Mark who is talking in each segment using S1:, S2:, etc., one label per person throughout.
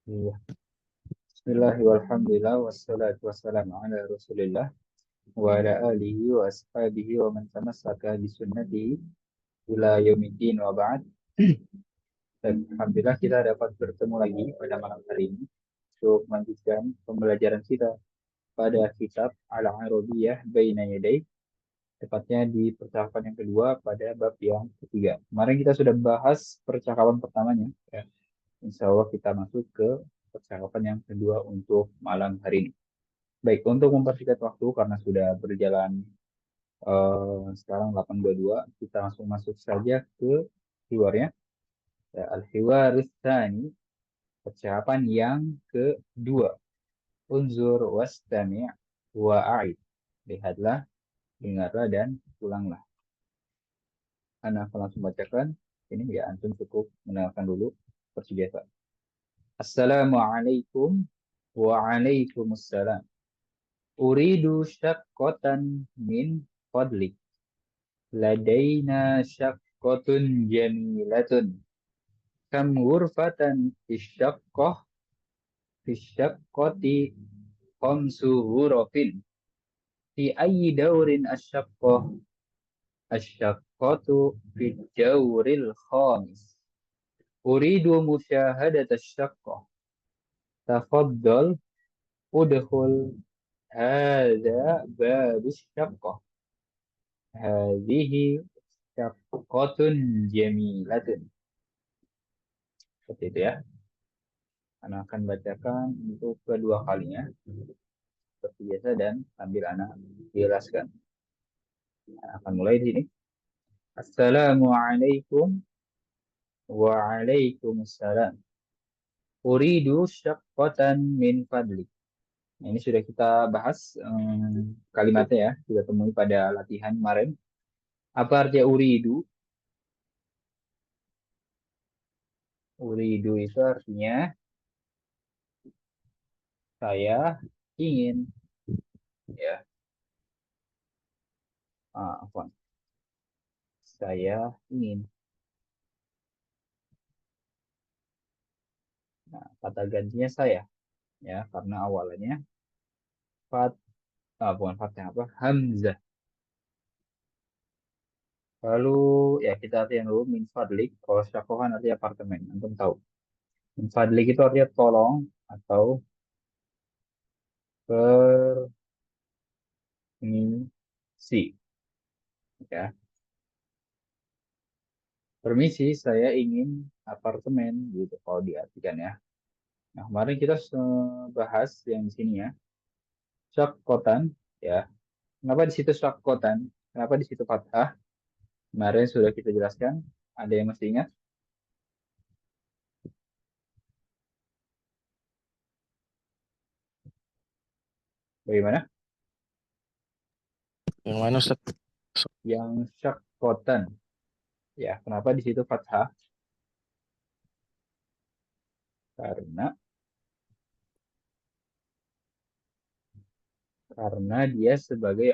S1: Iya. Bismillahirrahmanirrahim. Wassalatu wassalamu ala Rasulillah wa ala alihi wa ashabihi wa man tamassaka bi sunnatihi ila yaumiddin wa ba'd. Dan alhamdulillah kita dapat bertemu lagi pada malam hari ini untuk melanjutkan pembelajaran kita pada kitab Al-Arabiyah Baina Yaday, tepatnya di percakapan yang kedua pada bab yang ketiga. Kemarin kita sudah bahas percakapan pertamanya, ya. Insya Allah kita masuk ke percakapan yang kedua untuk malam hari ini. Baik, untuk mempersingkat waktu karena sudah berjalan sekarang 8:22, kita langsung masuk saja ke hiwarnya. Ya, al-hiwarus tsani, percakapan yang kedua. Unzur wastami' wa'id. Lihatlah, dengarlah, dan ulanglah. Ana akan langsung bacakan. Ini ya, antum cukup mendengarkan dulu seperti biasa. Assalamualaikum waalaikumsalam. Uridu syaqqatan min fadlik. Ladaina syaqqatun jamilatun. Kam ghurfatan fisyaqqati khamsu ghurafin. Fi ayyi dawrin asyaqqah? Asyaqqatu fi dawril khamis. Uridu musyahadat asyaqqah. Tafaddal udkhul hadha babus syaqqah. Hadhihi syaqqatun jamilatun. Seperti itu ya. Anak akan bacakan untuk kedua kalinya seperti biasa dan sambil anak jelaskan. Anak akan mulai di sini. Assalamualaikum waalaikumsalam. Uridu syaqqatan min fadlik. Nah, ini sudah kita bahas kalimatnya ya, kita temui pada latihan kemarin. Apa artinya uridu? Uridu itu artinya saya ingin, ya. Apa? Saya ingin. Nah, kata gantinya saya, ya, karena awalnya fat, bukan fatnya apa, hamzah. Lalu ya kita artikan dulu min fadlik. Kalau syakoh kan artinya apartemen, antum tahu. Min fadlik itu artinya tolong atau permisi, ya. Permisi, saya ingin apartemen gitu kalau diartikan ya. Nah, kemarin kita bahas yang di sini ya, syakotan, ya. Kenapa di situ syakotan? Kenapa di situ fathah? Kemarin sudah kita jelaskan. Ada yang masih ingat? Bagaimana?
S2: Yang mana Ustaz?
S1: Yang syakotan. Ya, kenapa di situ fathah? Karena dia sebagai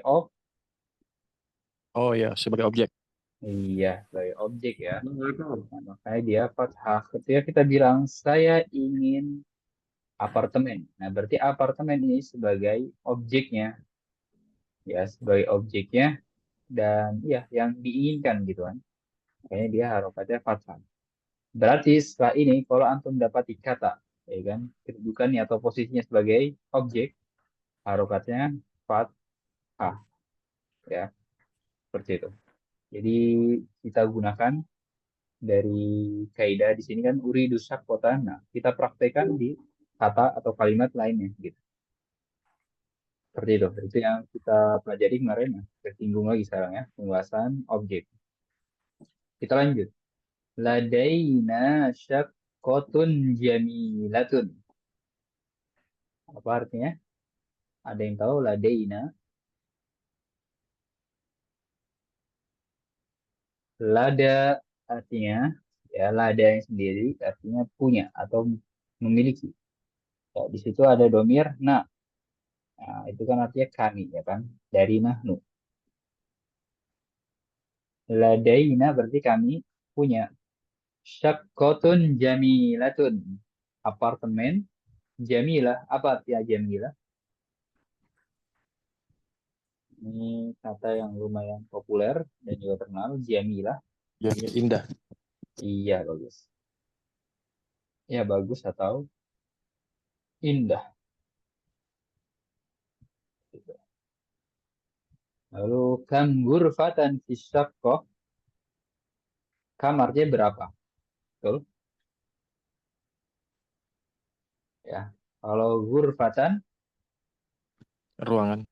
S2: Oh ya, sebagai objek.
S1: iya, sebagai objek ya. Nah, makanya dia fathah. Ketika kita bilang saya ingin apartemen. Nah, berarti apartemen ini sebagai objeknya, ya, sebagai objeknya dan ya yang diinginkan gitu kan. Makanya dia harokatnya fathah. Berarti setelah ini kalau antum dapati kata, ya kan, kedudukannya atau posisinya sebagai objek, harokatnya fathah, ya, seperti itu. Jadi kita gunakan dari kaidah di sini kan uridu syaqqatan. Nah, kita praktekkan di kata atau kalimat lainnya gitu. Seperti itu. Itu yang kita pelajari kemarin ya. Kita singgung lagi sekarang ya, pembahasan objek. Kita lanjut. Ladaina syaqqatun jamilatun. Apa artinya? Ada yang tahu ladaina? Lada artinya ya lada yang sendiri artinya punya atau memiliki. Ya, di situ ada domir nah. Nah, itu kan artinya kami ya kan dari nahnu. Ladaina berarti kami punya. Syaqqatun jamilatun. apartemen jamilah. Apa artinya jamilah? Ini kata yang lumayan populer dan juga terkenal, jamilah.
S2: Yang indah.
S1: Iya, bagus. Ya, bagus atau indah. Gitu. Lalu, kam ghurfatan fi syaqqah. Kamarnya berapa? Betul? Ya. Kalau ghurfatan,
S2: Ruangan.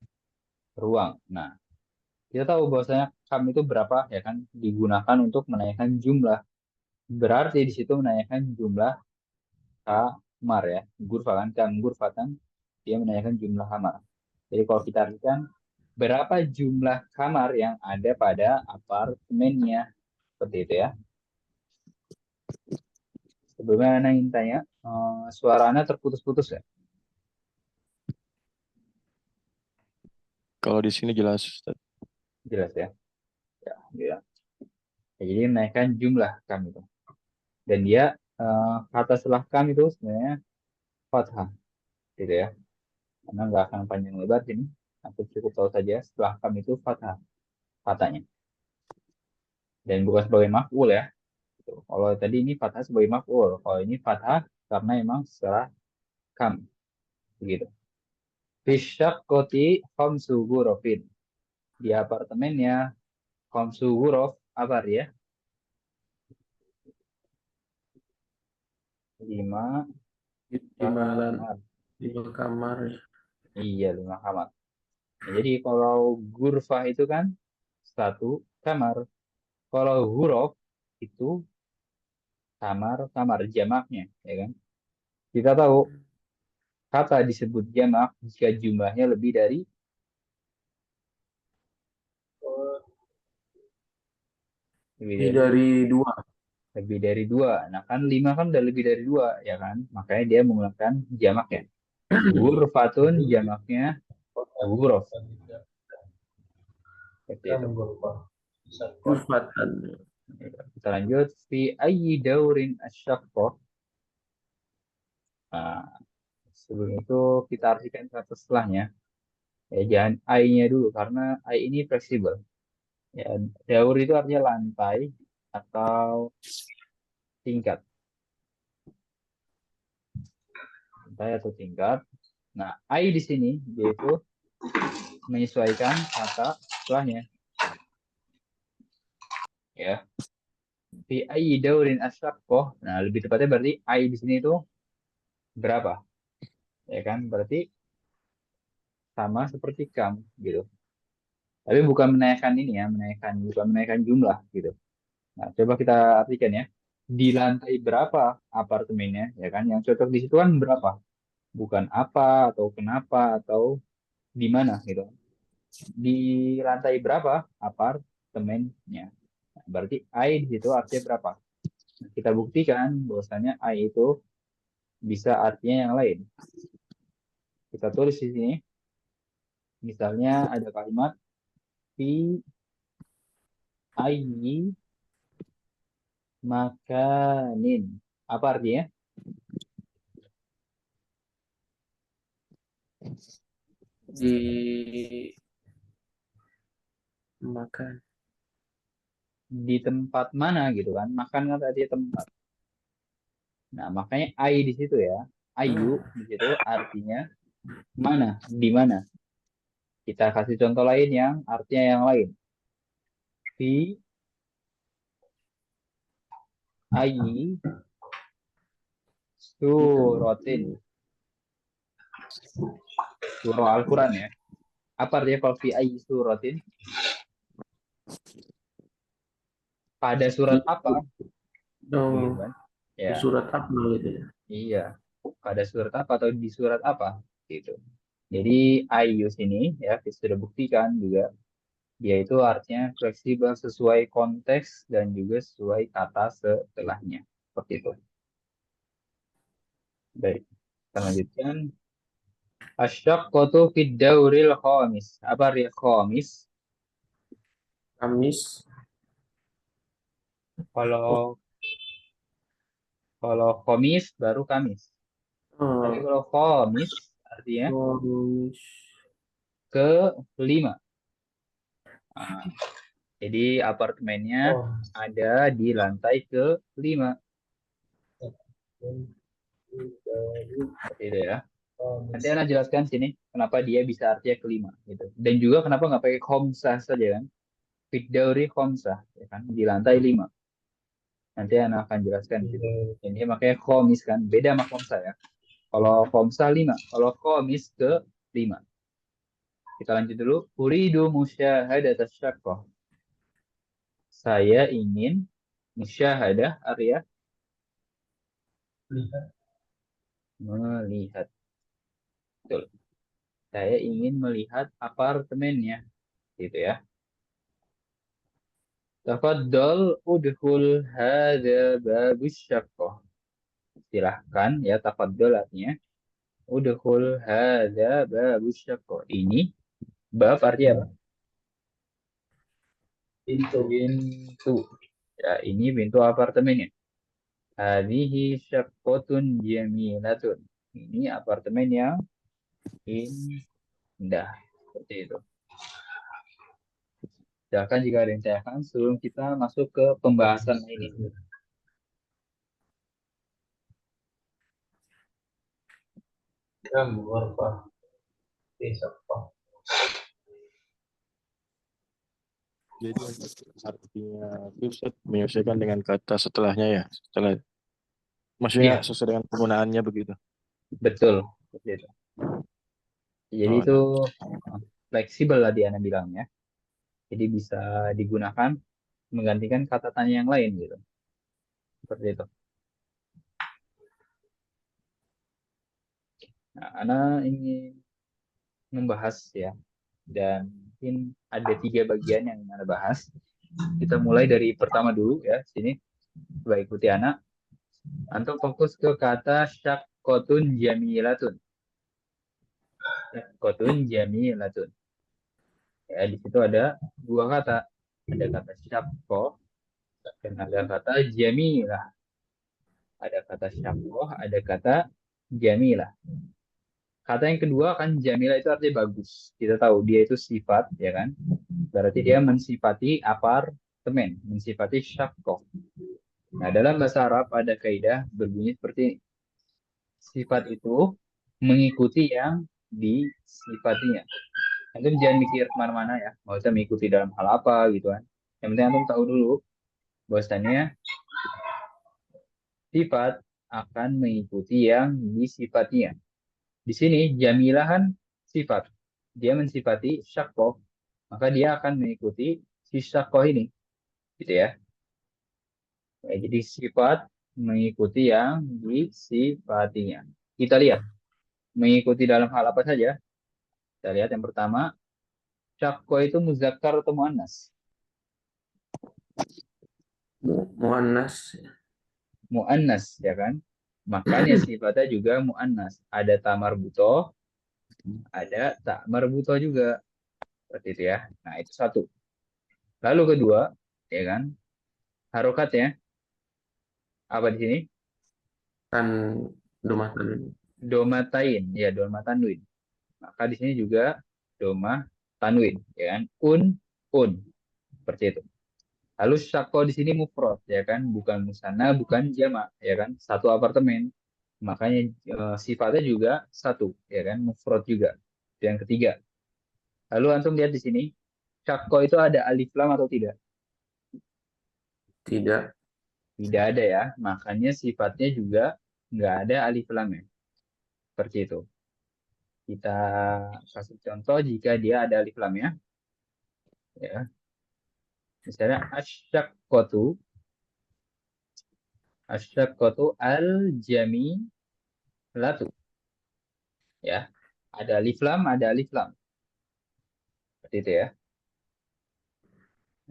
S1: ruang. Nah, kita tahu bahwasanya kam itu berapa, ya kan? Digunakan untuk menanyakan jumlah. Berarti di situ menanyakan jumlah kamar ya. Ghurfa kan, kam ghurfatan, dia menanyakan jumlah kamar. Jadi kalau kita artikan berapa jumlah kamar yang ada pada apartemennya, seperti itu ya. Sebelumnya Ana ingin tanya, suara Ana terputus-putus ya?
S2: Kalau di sini jelas, Ustaz.
S1: Jelas ya? Ya, ya. Ya, jadi menaikkan jumlah kam itu. Dan dia kata setelah kam itu sebenarnya fathah, gitu ya. Karena nggak akan panjang lebar sini. Aku cukup tahu saja setelah kam itu fathah katanya. Dan bukan sebagai maf'ul ya. Gitu. Kalau tadi ini fathah sebagai maf'ul. Kalau ini fathah karena emang setelah kam. Begitu. Fisyakkoti khamsu ghurafin. Di apartemennya khamsu ghuraf apa ya? 5
S3: lima
S1: kamar.
S3: 5 kamar ya.
S1: Iya, 5 kamar. Ya, jadi kalau ghurfah itu kan 1 kamar. Kalau ghuraf itu kamar-kamar jamaknya, ya kan? Kita tahu kata disebut jamak jika jumlahnya lebih
S3: Lebih
S1: dari
S3: dari 2.
S1: lebih dari 2. Nah kan 5 kan udah lebih dari 2, ya kan? Makanya dia menggunakan jamak ya. Ghurfatun jamaknya ghuraf. Seperti itu.
S3: Ghurfatan.
S1: Kita lanjut. Fi ayyi daurin asyaqqah. Nah, sebelum itu kita artikan kata setelahnya. Ya, jangan I-nya dulu karena I ini fleksibel. Ya, daur itu artinya lantai atau tingkat. Lantai atau tingkat. Nah, I di sini yaitu menyesuaikan kata setelahnya. Ya, fi ayyi daurin asyaqqah. Nah, lebih tepatnya berarti I di sini itu berapa? Ya kan? Berarti sama seperti kam gitu. Tapi bukan menanyakan ini ya, bukan menanyakan jumlah gitu. Nah, coba kita artikan ya. Di lantai berapa apartemennya, ya kan? Yang cocok di situ kan berapa? Bukan apa atau kenapa atau di mana gitu. Di lantai berapa apartemennya? Nah, berarti I di situ artinya berapa? Nah, kita buktikan bahwasanya I itu bisa artinya yang lain. Kita tulis di sini. Misalnya ada kalimat fi ayyi makanin. Apa artinya?
S3: Makan.
S1: Di tempat mana gitu kan? Makan kan tadi tempat. Nah, makanya I di situ ya. Ayu di situ artinya mana? Di mana? Kita kasih contoh lain yang artinya yang lain. Fi ayyi suratin. Surah Al-Quran ya. Apa artinya kalau fi ayyi suratin? Pada surat apa? Begitu
S3: Oh,
S1: kan?
S3: di
S1: Ya,
S3: surat apa gitu ya?
S1: iya. Pada surat apa atau di surat apa? Gitu. Jadi ayyu sini ya kita sudah buktikan juga dia itu artinya fleksibel sesuai konteks dan juga sesuai kata setelahnya. Seperti itu. Baik, kita lanjutkan. Asyaqqatu fid dauril khamis. Apa artinya khamis?
S3: Kamis.
S1: Kalau kalau khamis baru Kamis. Tapi
S3: Oh,
S1: kalau khamis artinya
S3: komis.
S1: ke-5. Nah, jadi apartemennya
S3: Oh,
S1: ada di lantai ke-5. Seperti itu ya. Nanti Ana jelaskan sini kenapa dia bisa artinya ke-5 gitu. Dan juga kenapa nggak pakai khomsah saja kan? Fiddauri khomsah ya kan di lantai 5. Nanti Ana akan jelaskan gitu. Ini makanya khomis kan beda sama khomsah ya. Kalau khomsah 5, kalau khomis ke-5. Kita lanjut dulu. Uridu musyahadat asyaqqah. Saya ingin musyahadah artinya melihat. Betul. Saya ingin melihat apartemennya gitu ya. Tafaddal udhul hadza babus syaqqah. Silahkan ya tafaddal artinya udhul hadza babus syaqqah. Ini bab artinya apa?
S3: pintu.
S1: Pintu. Ya, ini pintu apartemennya. Hadhihi syaqqatun jamilatun. Ini apartemen yang indah. Seperti itu. Silakan jika ada yang tanyakan sebelum kita masuk ke pembahasan ini.
S3: Kam ghurfah fi shaqqah.
S2: Jadi artinya itu Ustaz, menyesuaikan dengan kata setelahnya ya. Setelah, maksudnya
S1: Iya,
S2: sesuai dengan penggunaannya begitu.
S1: betul. Seperti itu. Jadi
S2: Oh,
S1: itu
S2: nah.
S1: fleksibel lah dia bilang ya. Jadi bisa digunakan menggantikan kata tanya yang lain gitu. Seperti itu. Nah, Ana ingin membahas ya. Dan mungkin ada 3 bagian yang Ana bahas. Kita mulai dari pertama dulu ya. Sini. Coba ikuti Ana. Antum fokus ke kata syaqqatun jamilatun. Syaqqatun jamilatun. Ya, di situ ada 2 kata. Ada kata syaqqah dan ada kata jamilah. Ada kata syaqqah, ada kata jamilah. Kata yang kedua kan jamilah itu artinya bagus. Kita tahu dia itu sifat, ya kan? Berarti dia mensifati apartemen, mensifati syaqqah. Nah, dalam bahasa Arab ada kaidah berbunyi seperti ini. Sifat itu mengikuti yang disifatinya. Antum jangan mikir kemana-mana ya. Nggak usah mengikuti dalam hal apa gitu kan. Yang penting antum tahu dulu bahwasannya sifat akan mengikuti yang disifatinya. Di sini jamilah kan sifat. Dia mensifati syaqqah, maka dia akan mengikuti si syaqqah ini. Gitu ya. Ya, jadi sifat mengikuti yang disifatinya. Kita lihat mengikuti dalam hal apa saja. Kita lihat yang pertama, syaqqah itu muzakkar atau muannas?
S3: Muannas.
S1: Muannas ya kan? Makanya sifatnya juga muannas. Ada tamar butoh, ada tak marbutoh juga. Seperti itu ya. Nah, itu satu. Lalu kedua, ya kan? Harokatnya apa di sini?
S3: Kan rumah tanun.
S1: Domatain, ya doma tanwin. Maka di sini juga doma tanwin, ya kan? Un, seperti itu. Lalu syakko di sini mufrad, ya kan? Bukan musanna, bukan jamak, ya kan? Satu apartemen. Makanya sifatnya juga satu, ya kan? Mufrad juga. Yang ketiga. Lalu antum lihat di sini, syakko itu ada alif lam atau tidak?
S3: Tidak.
S1: Tidak ada ya. Makanya sifatnya juga nggak ada alif lamnya. Seperti itu. Kita kasih contoh jika dia ada alif lamnya. Ya. Misalnya asyaqqatu al-jamilatu. Ya. Ada alif lam, ada alif lam. Seperti itu ya.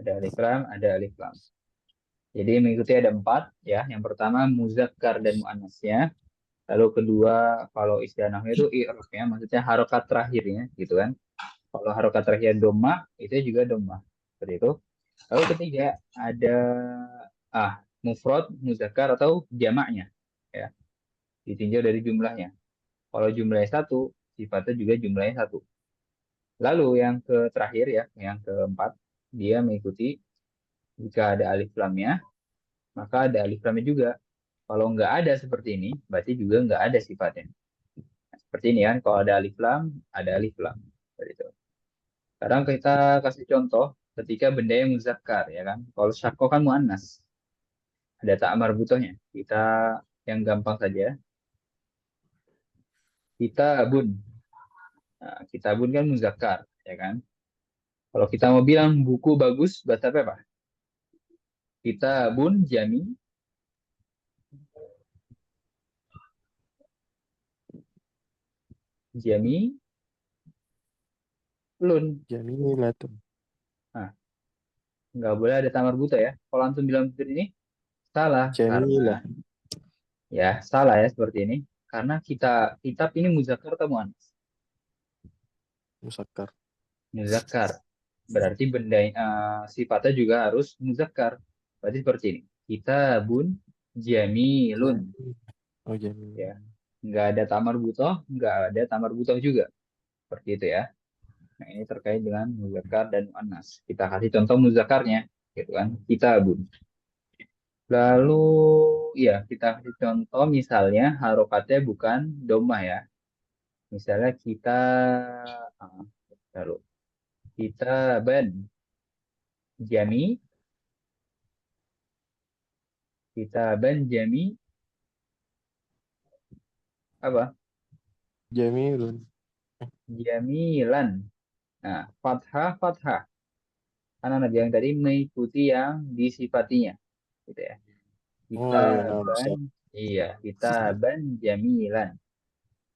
S1: Ada alif lam, ada alif lam. Jadi mengikuti ada 4 ya. Yang pertama muzakkar dan muannasnya. Lalu kedua kalau istilah nahwu itu i'rabnya, maksudnya harokat terakhirnya gitu kan. Kalau harokat terakhir domah itu juga domah. Seperti itu. Lalu ketiga ada mufrad, muzakkar atau jamaknya ya. Ditinjau dari jumlahnya. Kalau jumlahnya satu, sifatnya juga jumlahnya satu. Lalu yang terakhir ya, yang keempat, dia mengikuti jika ada alif lamnya, maka ada alif lamnya juga. Kalau nggak ada seperti ini, berarti juga nggak ada sifatnya. Nah, seperti ini kan, kalau ada alif lam, ada alif lam. Seperti itu. Sekarang kita kasih contoh ketika benda yang muzakkar ya kan. Kalau syakko kan muannas, ada tak marbutohnya. Kita yang gampang saja. Kitabun. Nah, kitabun kan muzakkar ya kan. Kalau kita mau bilang buku bagus, bahasa apa? Kitabun jami. Jami lun.
S2: Jamilatun.
S1: Nah, nggak boleh ada tamar buta ya. Kalau antum bilang seperti ini, salah. Karena,
S2: Jamilah.
S1: ya salah ya seperti ini. Karena kitab ini muzakkar atau muannas?
S2: Musakkar.
S1: Muzakkar. Berarti benda sifatnya juga harus muzakkar. Berarti seperti ini. Kitabun jamilun.
S2: Oh, jamil.
S1: Ya. Nggak ada tamar butoh, nggak ada tamar butoh juga. Seperti itu ya. Nah, ini terkait dengan muzakkar dan muannas. Kita kasih contoh muzakkarnya, gitu kan? Kitabun. Lalu ya kita kasih contoh misalnya harokatnya bukan domah ya. Misalnya ah, taruh kita ban jami, kita ban jami apa?
S2: Jamilun.
S1: Jamilan. Nah, fathah fathah. Karena Nabi yang tadi mengikuti yang disifatinya, gitu ya.
S2: Oh
S1: Kita
S2: iya, nah
S1: ban,
S2: bisa.
S1: iya kita ban jamilan,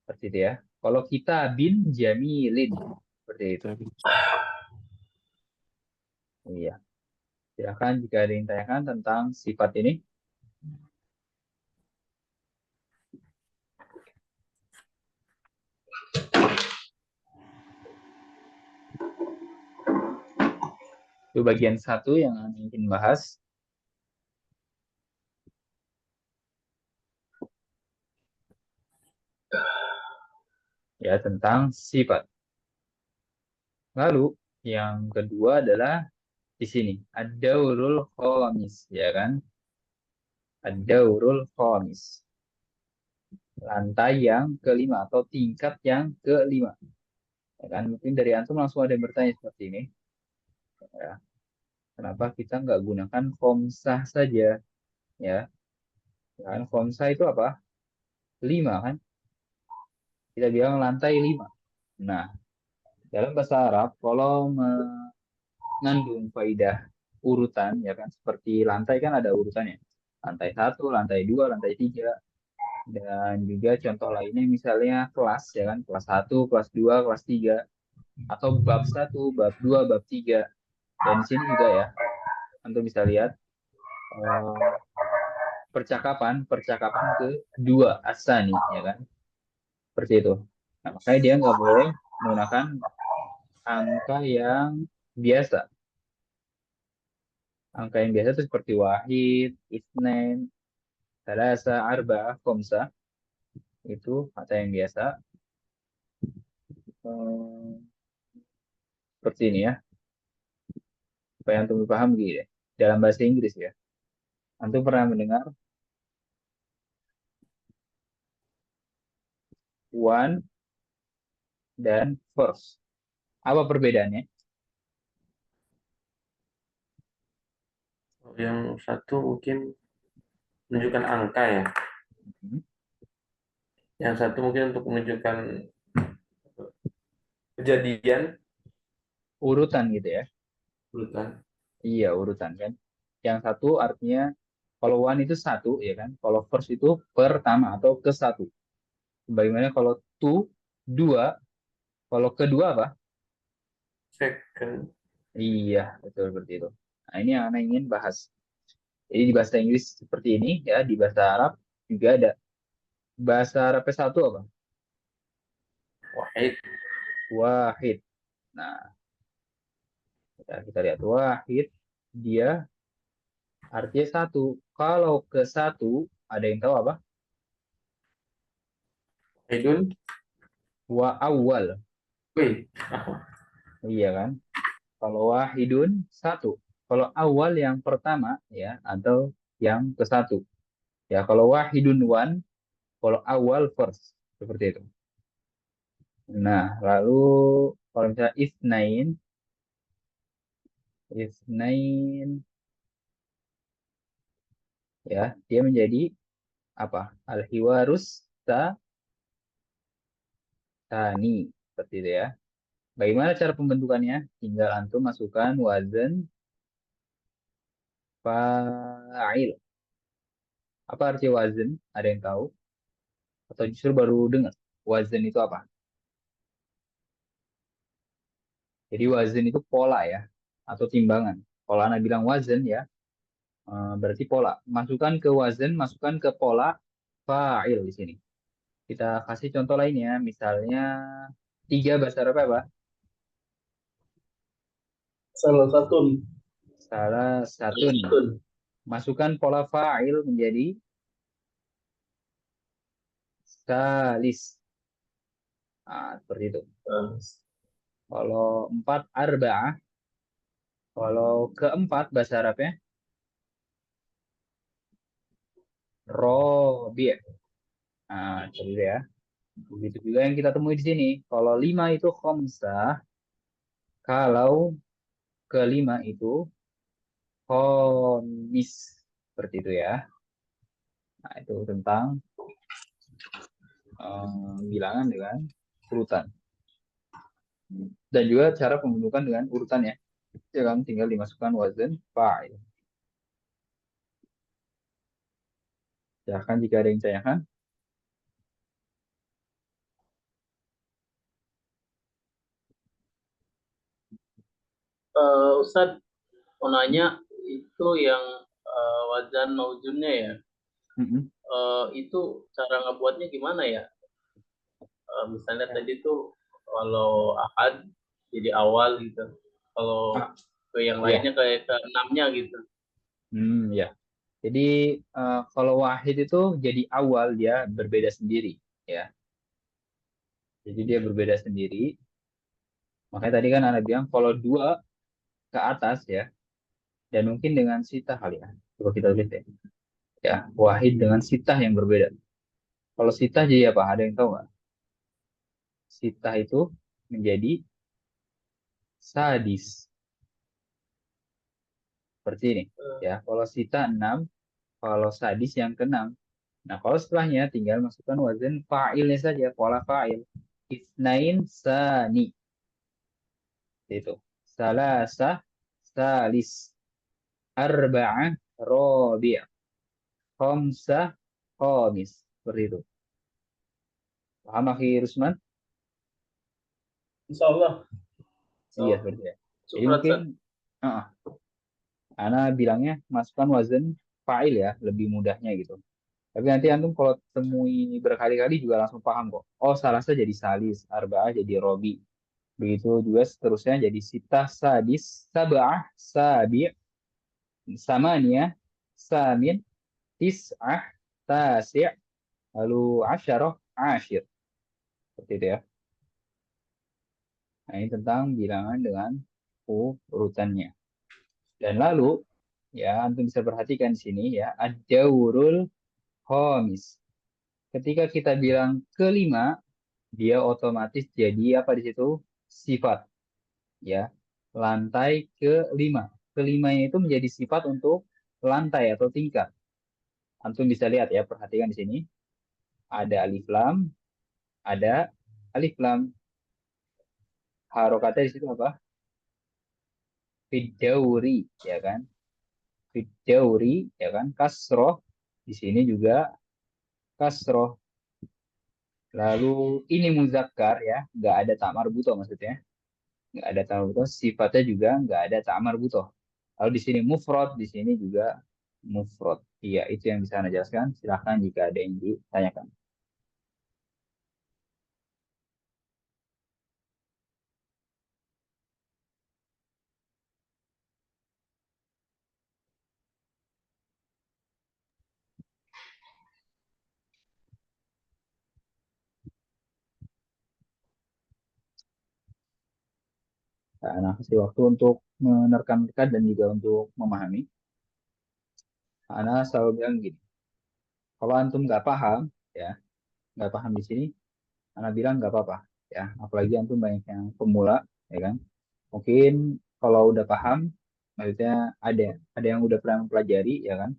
S1: seperti itu ya. Kalau kita bin jamilin, seperti itu.
S2: Tapi
S1: Iya. Silakan jika ada yang tanyakan tentang sifat ini. Itu bagian satu yang Anda ingin bahas. Ya, tentang sifat. Lalu, yang kedua adalah di sini. Ad-daurul khamis, ya kan? Ad-daurul khamis. Lantai yang kelima atau tingkat yang kelima. Ya kan? Mungkin dari antum langsung ada yang bertanya seperti ini. Ya, kenapa kita nggak gunakan khomsah saja? Ya, ya kan? Khomsah itu apa? Lima kan? Kita bilang lantai lima. Nah, dalam bahasa Arab, kalau mengandung faidah urutan, ya kan, seperti lantai kan ada urutannya. Lantai satu, lantai dua, lantai tiga, dan juga contoh lainnya misalnya kelas, ya kan, kelas satu, kelas dua, kelas tiga, atau bab satu, bab dua, bab tiga. Dan di sini juga ya, Anda bisa lihat eh, percakapan kedua asani, ya kan, seperti itu. Nah, makanya dia nggak boleh menggunakan angka yang biasa. Angka yang biasa itu seperti wahid, isnen, salasa, arba'ah, khamsah. Itu kata yang biasa. Eh, seperti ini ya. Supaya antum paham gitu ya. Dalam bahasa Inggris ya. Antum pernah mendengar one dan first. Apa perbedaannya?
S3: Yang satu mungkin menunjukkan angka ya.
S1: Hmm,
S3: Yang satu mungkin untuk menunjukkan kejadian
S1: urutan gitu ya.
S3: urutan.
S1: Iya, urutan kan. Yang satu artinya kalau one itu satu ya kan. Kalau first itu pertama atau ke satu. Bagaimana kalau two, dua. Kalau kedua apa?
S3: Second.
S1: Iya, betul seperti itu. Nah, ini yang Anda ingin bahas. Jadi di bahasa Inggris seperti ini ya, di bahasa Arab juga ada. Bahasa Arabnya satu apa?
S3: Wahid.
S1: Wahid. Nah, kita lihat wahid, dia artinya satu. Kalau ke satu, ada yang tahu apa?
S3: Wahidun.
S1: Wa awal.
S3: Wih,
S1: Iya kan? Kalau wahidun satu. Kalau awal yang pertama ya atau yang ke satu. Ya kalau wahidun one, kalau awal first seperti itu. Nah, lalu kalau misalnya isnain ya dia menjadi apa? Al-hiwarus tani seperti itu ya. Bagaimana cara pembentukannya? Tinggal antum masukkan wazan fa'il. Apa arti wazan? Ada yang tahu? Atau justru baru dengar? Wazan itu apa? Jadi wazan itu pola ya, atau timbangan. Kalau anak bilang wazan ya, berarti pola. Masukkan ke wazan, masukkan ke pola fa'il di sini. Kita kasih contoh lainnya, misalnya tiga bahasa Arab apa?
S4: Salah satu.
S1: Salah satu.
S4: Satu.
S1: Masukkan pola fa'il menjadi salis. Nah, seperti itu. Kalau empat arba'ah, kalau keempat bahasa Arabnya robi'. Nah, seperti itu ya. Begitu juga yang kita temui di sini. Kalau lima itu khomsah, kalau kelima itu khomis. Seperti itu ya. Nah, itu tentang bilangan dengan urutan. Dan juga cara pembentukan dengan urutannya. Ya kan, tinggal dimasukkan wazan fa'il. Silahkan jika ada yang tanyakan.
S4: Ustadz mau nanya itu yang wazan maujunnya ya.
S1: Mm-mm.
S4: Itu cara ngebuatnya gimana ya? Misalnya tadi tuh kalau ahad jadi awal gitu. Kalau
S1: Ah,
S4: ke yang
S1: iya.
S4: lainnya kayak ke enamnya gitu.
S1: Ya. Jadi kalau wahid itu jadi awal dia berbeda sendiri, ya. Jadi dia berbeda sendiri. Makanya tadi kan Anda bilang kalau dua ke atas ya, dan mungkin dengan sitah kali ya. Coba kita lihat ya. Ya, wahid dengan sitah yang berbeda. Kalau sitah jadi apa? Ada yang tahu nggak? Sitah itu menjadi sadis. Seperti ini. Ya, kalau sitah 6, kalau sadis yang keenam. Nah, kalau setelahnya tinggal masukkan wazan fa'ilnya saja, pola fa'il. Isnain sani. Itu. Salasah salis. Arba'ah robi'. Khamsah khamis. Seperti itu. Paham Akhi Rusman?
S4: Insya Allah.
S1: Iya,
S4: So,
S1: seperti itu. Jadi
S4: syukuran
S1: mungkin
S4: Ustadz.
S1: uh, Ana bilangnya masukkan wazan fa'il ya, lebih mudahnya gitu. Tapi nanti antum kalau temui berkali-kali juga langsung paham kok. Oh, salasa jadi salis, arba'ah jadi robi. Begitu juga seterusnya jadi sitah, sadis, sab'ah, sabi', samaniyah, samin, tis'ah, tasi', lalu asyarah, asyir. Seperti itu ya. Nah, ini tentang bilangan dengan urutannya. Dan lalu, ya, antum bisa perhatikan di sini ya, ad-daurul khamis. Ketika kita bilang kelima, dia otomatis jadi apa di situ? Sifat, ya. Lantai kelima. Kelimanya itu menjadi sifat untuk lantai atau tingkat. Antum bisa lihat ya, perhatikan di sini. Ada alif lam, ada alif lam. Harokatnya di situ apa? Fidauri, ya kan? Fidauri, ya kan? Kasroh. Di sini juga kasroh. Lalu ini muzakkar ya, nggak ada tak marbuto maksudnya. Nggak ada tak marbuto. Sifatnya juga nggak ada tak marbuto. Lalu di sini mufrad, di sini juga mufrad. Iya, itu yang bisa Anda jelaskan. Silahkan jika ada yang ditanyakan. Nah, kasih waktu untuk menerka-nerka dan juga untuk memahami. Ana selalu bilang gini, kalau antum nggak paham, ya nggak paham di sini, Ana bilang nggak apa-apa, ya. Apalagi antum banyak yang pemula, ya kan. Mungkin kalau udah paham, maksudnya ada yang udah pernah mempelajari, ya kan,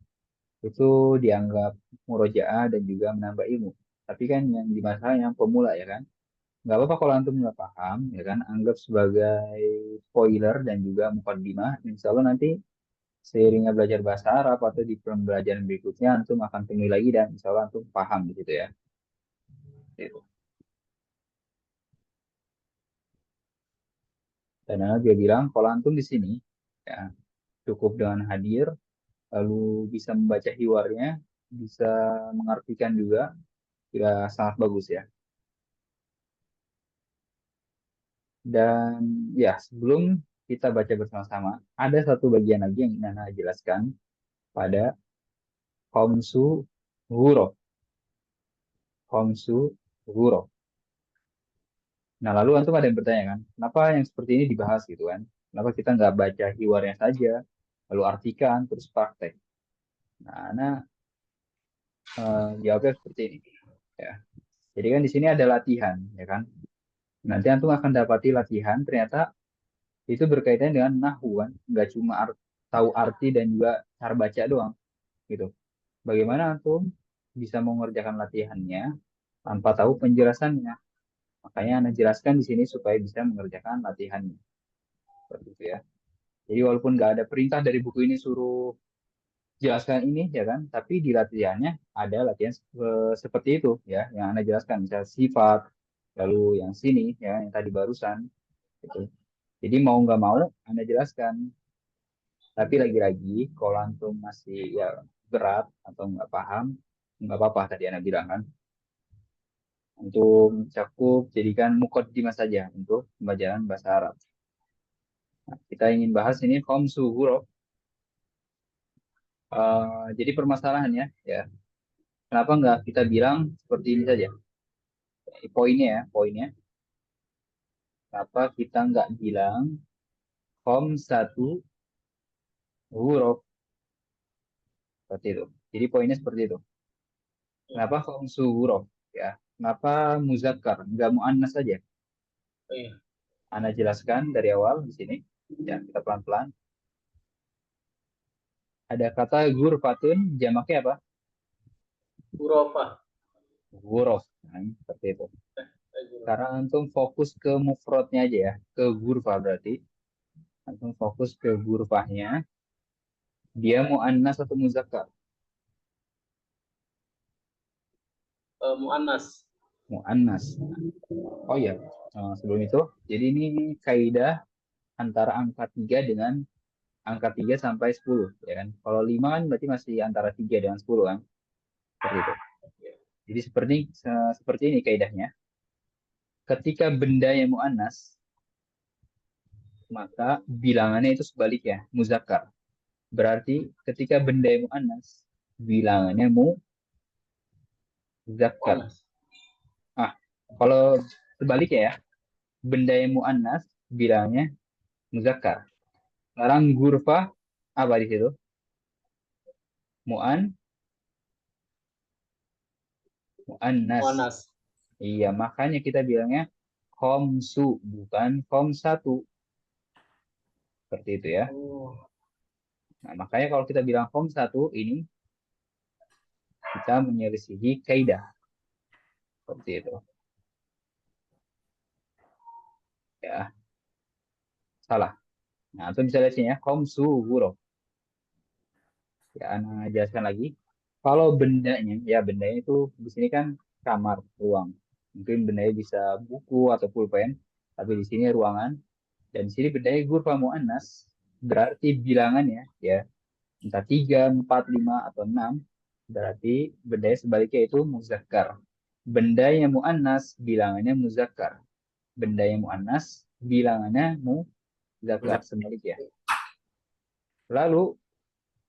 S1: itu dianggap murojaah dan juga menambah ilmu. Tapi kan yang di masalah yang pemula, ya kan, nggak apa-apa kalau antum nggak paham, ya kan, anggap sebagai spoiler dan juga mukaddimah. Insya Allah nanti seiringnya belajar bahasa Arab atau di pembelajaran berikutnya antum akan temui lagi dan insya Allah antum paham di situ ya. Gitu. Dan Ana juga bilang kalau antum di sini ya cukup dengan hadir lalu bisa membaca hiwarnya, bisa mengartikan juga, ya sangat bagus ya. Dan ya sebelum kita baca bersama-sama, ada satu bagian lagi yang ingin Ana jelaskan pada Khamsu Huruf. Khamsu Huruf. Nah, lalu antum ada yang bertanya kan, kenapa yang seperti ini dibahas gitu kan? Kenapa kita nggak baca hiwarnya saja, lalu artikan, terus praktek? Nah, jawabnya seperti ini. Ya. Jadi kan di sini ada latihan, ya kan? Nanti antum akan dapati latihan, ternyata itu berkaitan dengan nahwu kan, nggak cuma tahu arti dan juga cara baca doang, gitu. Bagaimana antum bisa mengerjakan latihannya tanpa tahu penjelasannya? Makanya Anda jelaskan di sini supaya bisa mengerjakan latihannya. Seperti itu ya. Jadi walaupun nggak ada perintah dari buku ini suruh jelaskan ini ya kan, tapi di latihannya ada latihan seperti itu ya, yang Anda jelaskan misalnya sifat, lalu yang sini ya, yang tadi barusan gitu. Jadi mau nggak mau Anda jelaskan, tapi lagi-lagi kalau antum masih ya berat atau nggak paham, nggak apa-apa tadi Anda bilang kan, untuk cakup jadikan mukaddimah saja untuk pembelajaran bahasa Arab. Nah, kita ingin bahas ini khamsu huruf. Jadi permasalahannya ya, kenapa nggak kita bilang seperti ini saja? Poinnya ya, poinnya. Kenapa kita nggak bilang kom satu huruf seperti itu? Jadi poinnya seperti itu. Kenapa kom huruf? Ya, kenapa muzakkar? Nggak muannas saja?
S4: Iya.
S1: Anda jelaskan dari awal di sini. Ya, kita pelan-pelan. Ada kata gurfatun, jamaknya apa?
S4: Hurofa.
S1: Huruf. Nah, seperti itu. Sekarang antum fokus ke mufradnya aja ya, ke gurfa berarti. Antum fokus ke gurfahnya. Dia muannas atau muzakkar?
S4: Muannas.
S1: Muannas. Oh iya, sebelum itu, jadi ini kaidah antara angka 3 dengan angka 3 sampai 10, ya kan? Kalau 5 kan berarti masih antara 3 dengan 10 kan? Seperti itu. Jadi seperti ini kaidahnya. Ketika benda yang muannas, maka bilangannya itu sebaliknya, muzakkar. Berarti ketika benda yang muannas, bilangannya muzakkar.
S4: Muannas.
S1: Ah, kalau sebaliknya ya, benda yang muannas, bilangnya muzakkar. Sekarang gurfa apa di situ? Mu'an, mu'annas.
S4: Muannas.
S1: Iya, makanya kita bilangnya khomsu, bukan khomsatu. Seperti itu ya.
S4: Oh.
S1: Nah, makanya kalau kita bilang khomsatu, ini kita menyelisihi kaidah. Seperti itu. Ya, salah. Nah, itu bisa lihat sini ya. Khomsu huruf. Ya, Ana jelaskan lagi. Kalau bendanya, ya bendanya itu di sini kan kamar, ruang. Mungkin bendanya bisa buku atau pulpen, tapi di sini ruangan. Dan di sini bendanya gurfa mu'annas, berarti bilangannya ya entah 3, 4, 5, atau 6, berarti bendanya sebaliknya itu muzakkar. Benda yang mu'annas bilangannya muzakkar. Benda yang mu'annas bilangannya muzakkar sebaliknya. Lalu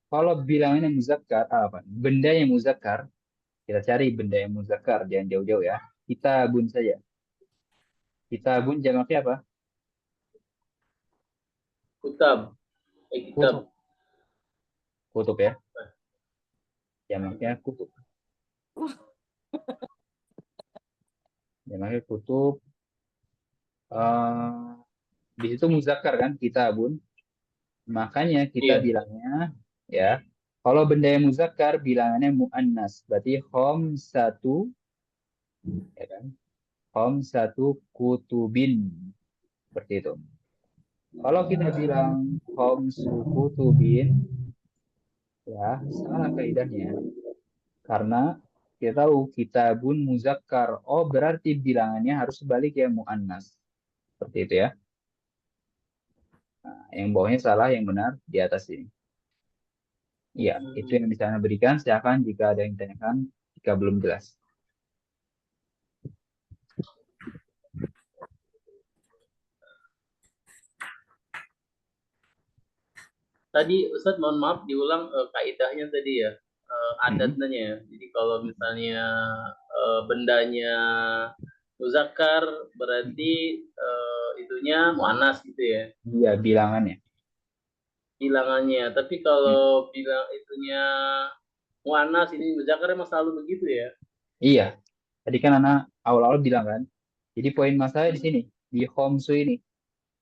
S1: kalau bilangannya muzakkar apa? Benda yang muzakkar, kita cari benda yang muzakkar, jangan jauh-jauh ya. Kita bun saja. Kita bun jamaknya apa?
S4: Kutab. Kitab.
S1: Kutub ya. Jamaknya kutub. Jamaknya kutub. Di situ muzakkar kan, kitabun. Makanya kita
S4: Iya.
S1: bilangnya ya, kalau benda yang muzakkar bilangannya muannas. Berarti khamsatu ya kan? Khamsatu kutubin. Seperti itu. Kalau kita bilang khamsu kutubin ya, salah kaidahnya. Karena kita tahu kitabun muzakkar. Oh, berarti bilangannya harus sebalik ya muannas. Seperti itu ya. Nah, yang bawahnya salah, yang benar di atas ini. Iya, itu yang bisa Anda berikan. Silakan jika ada yang ditanyakan, jika belum jelas.
S4: Tadi Ustadz mohon maaf diulang kaidahnya tadi ya. Adatnya ya. Jadi kalau misalnya bendanya muzakkar berarti itunya muannas gitu ya.
S1: Iya, bilangannya.
S4: Bilangannya. Tapi kalau bilang itunya muannas ini muzakkar emang selalu begitu ya.
S1: Iya, tadi kan anak awal-awal bilang kan. Jadi poin masalah di sini, di khamsu ini.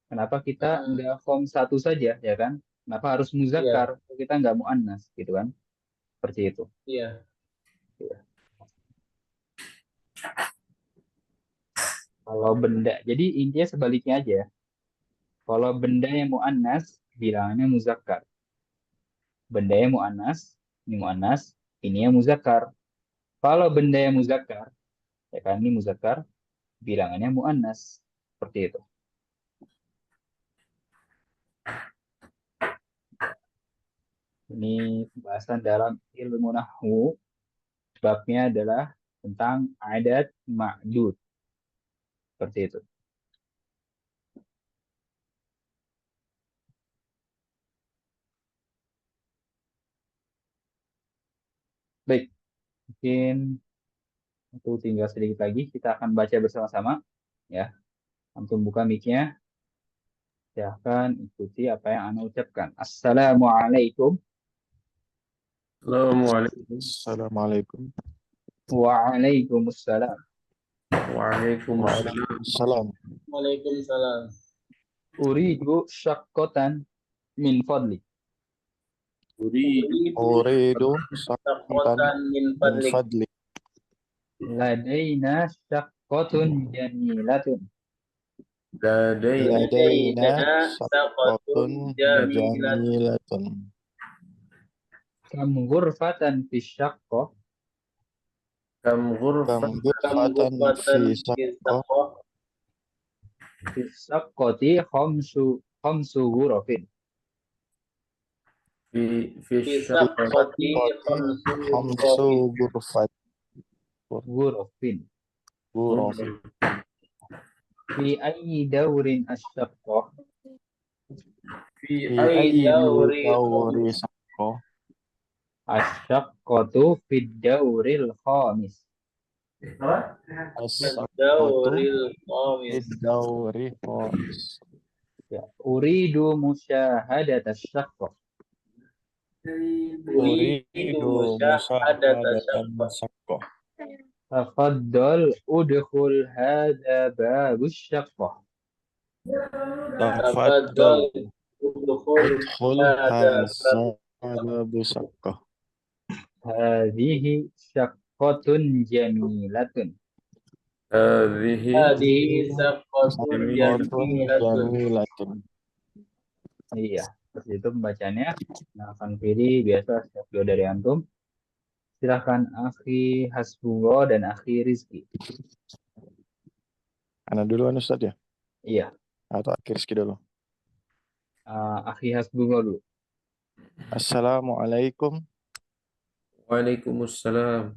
S1: Kenapa kita nggak satu saja, ya kan? Kenapa harus muzakkar? Kita nggak muannas, gitu kan? Seperti itu.
S4: Iya.
S1: Kalau benda, jadi intinya sebaliknya aja. Kalau benda yang muannas, bilangannya muzakkar. Benda yang muannas, ini yang muzakkar. Kalau benda yang muzakkar, ya kan ini muzakkar, bilangannya muannas. Seperti itu. Ini pembahasan dalam ilmu nahwu. Babnya adalah tentang adat ma'dud. Seperti itu. Baik, mungkin itu tinggal sedikit lagi. Kita akan baca bersama-sama. Ya, antum buka mic-nya. Silahkan ikuti apa yang Anda ucapkan. Assalamualaikum.
S3: Assalamualaikum.
S2: Assalamualaikum.
S1: Waalaikumsalam.
S3: Waalaikumsalam.
S2: Waalaikumsalam.
S4: Waalaikumsalam.
S1: Uridu syaqqatan min fadli.
S2: Uridu syaqqatan
S4: min
S2: min fadlik.
S1: Ladaina syaqqatun jamilatun.
S2: Ladaina syaqqatun jamilatun.
S1: Kam ghurfatan fi syaqqah.
S3: Kam ghurfatan
S2: Kam ghurfatan fi syaqqah.
S1: Fi syaqqati khamsu ghurafin.
S3: fi
S4: syaqqati
S2: Khamsu ghurfat.
S1: Ghurafin.
S2: Ghurafin.
S1: Fi ayyi dawrin asyaqqah.
S4: fi
S2: Fi ayyi dawri syaqqah.
S1: Asyaqqatu fid dawril khamis.
S2: As-syaqqatu
S4: Dauril qamis.
S2: fid dawri khamis.
S1: Ya. Uridu musyahadata syaqqah.
S2: Uridu musyahadatan syaqqah.
S1: Tafaddal udkhul hadha babus syaqqah.
S2: Tafaddal
S4: Udkhul
S2: udkhul hadza babu syaqqah.
S1: Hadhihi syaqqatun jamilatun.
S4: hadhihi syaqqatun
S2: Syaqqatun
S4: jamilatun.
S2: jamilatun.
S1: Iya, seperti itu pembacanya. Nah, akan pilih biasa setiap dua dari antum. Silahkan akhi Hasbullah dan akhi Rizki.
S2: Ana duluan Ustaz ya?
S1: Iya,
S2: Atau akhir Rizki dulu?
S1: akhi Hasbullah dulu.
S2: Assalamualaikum.
S3: Waalaikumsalam.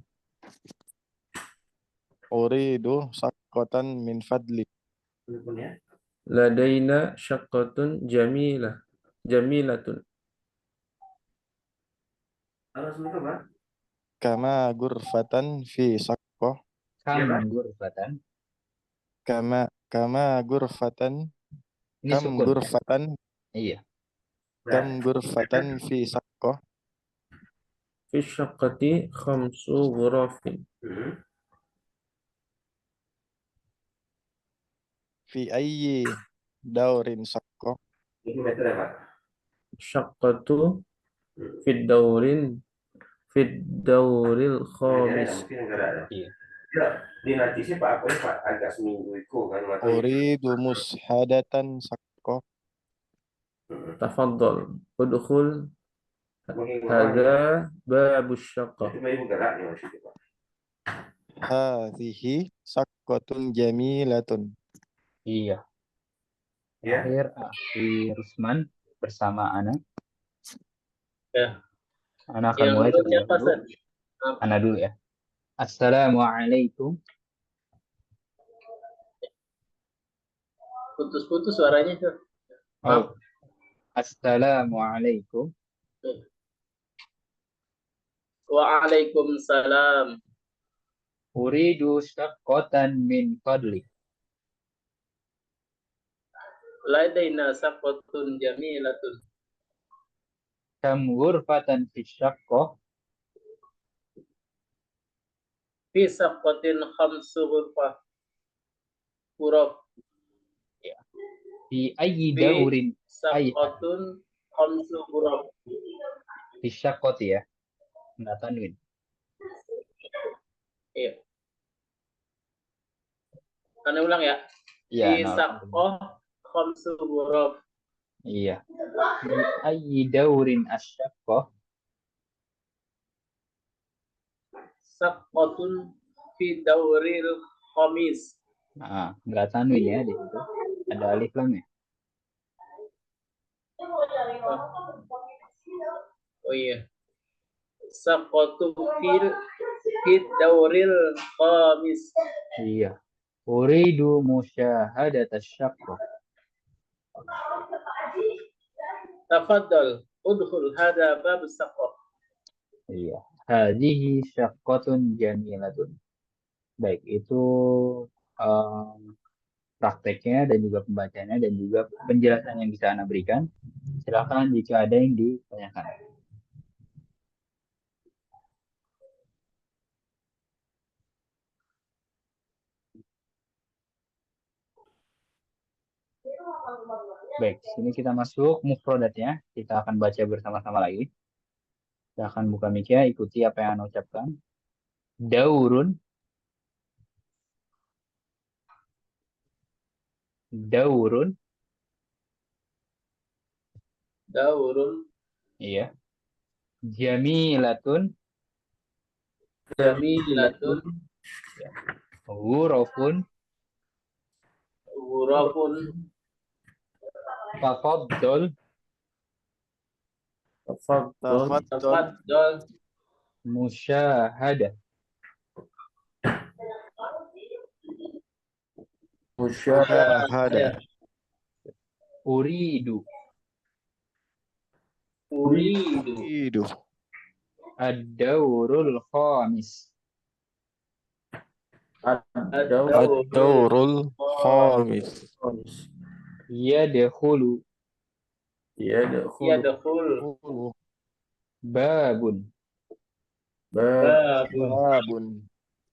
S2: Uridu syaqqatan min fadlik.
S3: Ladaina syaqqatun jamilatun.
S2: Kama ghurfatan fi syaqqah.
S1: Kam ghurfatan.
S2: Kama ghurfatan.
S1: Ini
S2: Kam
S1: sukun.
S2: ghurfatan.
S1: Iya.
S2: Kam gurfatan fi saqqah.
S3: في الشقة 5 غرف.
S2: Fi ayyi daurin saqqah.
S3: شقة في الدور الخامس.
S2: Uridu mushadatan saqqah.
S3: تفضل ادخل هذا باب الشقة.
S2: Hadhihi saqqatun jamilatun.
S1: Iya. Akhir Rusman bersama Ana.
S4: Ya.
S1: Ana akan
S4: Yang
S1: mulai
S4: dulu
S1: terlebih
S4: siapa,
S1: dahulu.
S4: San?
S1: Ana dulu ya. Assalamualaikum.
S4: Putus-putus suaranya, San.
S1: Oh. Assalamualaikum.
S4: Waalaikumsalam.
S1: Uridu syaqqatan min fadli.
S4: Ladaina saqqatun jamilatun.
S1: Kam ghurfatan fi syaqqah.
S4: Fi saqqatin 5 ghurfah.
S1: Fi ayyi
S4: Fi
S1: daurin
S4: saqqatun 5 ghuraf.
S1: fi syaqqati ya. Enggak tanwin.
S4: Iya. Anda ulang ya.
S1: Iya,
S4: Fi
S1: nah,
S4: saqqah 5 ghuraf.
S1: iya. Fi ayyi daurin asyaqqah.
S4: Saqqatun fi dauril khamis.
S1: Nah, enggak tanwin ya di situ. Ada alif lam ya.
S4: Oh iya. Saqqatu fi dauril khamis.
S1: Iya. Uridu musyahadat asyaqqah.
S4: Tafaddal udkhul hada bab saqqah.
S1: Iya. Hadhihi syaqqatun jamilatun. Baik, itu prakteknya dan juga pembacanya dan juga penjelasan yang bisa Anda berikan. Silakan jika ada yang ditanyakan. Baik, sini kita masuk mufradatnya. Kita akan baca bersama-sama lagi. Silakan buka mic-nya, ikuti apa yang Anda ucapkan. Daurun. Daurun.
S4: Daurun
S1: Iya. Jamilatun.
S4: jamilatun
S1: Ghurafun.
S4: ghurafun.
S1: Tafaddal.
S3: تفضل
S4: Tafaddal
S1: Musyahadah.
S2: Musyahadah.
S1: Uridu.
S4: uridu
S1: Ad-daurul khamis.
S2: Ad-daurul khamis.
S1: Yadkhulu.
S4: yadkhul
S1: Babun.
S4: babun.
S2: Babun.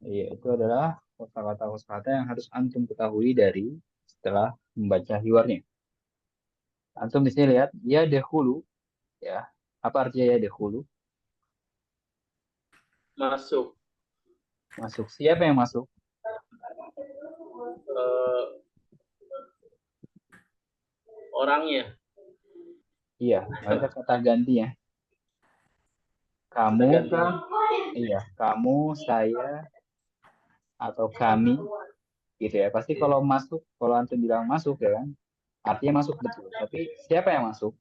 S1: Iya, itu adalah kosakata-kosakata yang harus antum ketahui dari setelah membaca hiwarnya. Antum di sini lihat yadkhulu, ya. Apa artinya yadkhulu?
S4: Masuk.
S1: Masuk. Siapa yang masuk?
S4: Orangnya.
S1: Iya, ada kata ganti ya. Kamu kan? Iya, kamu, saya, atau kami, gitu ya. Pasti kalau masuk, kalau antum bilang masuk ya kan, artinya masuk betul. Tapi siapa yang masuk?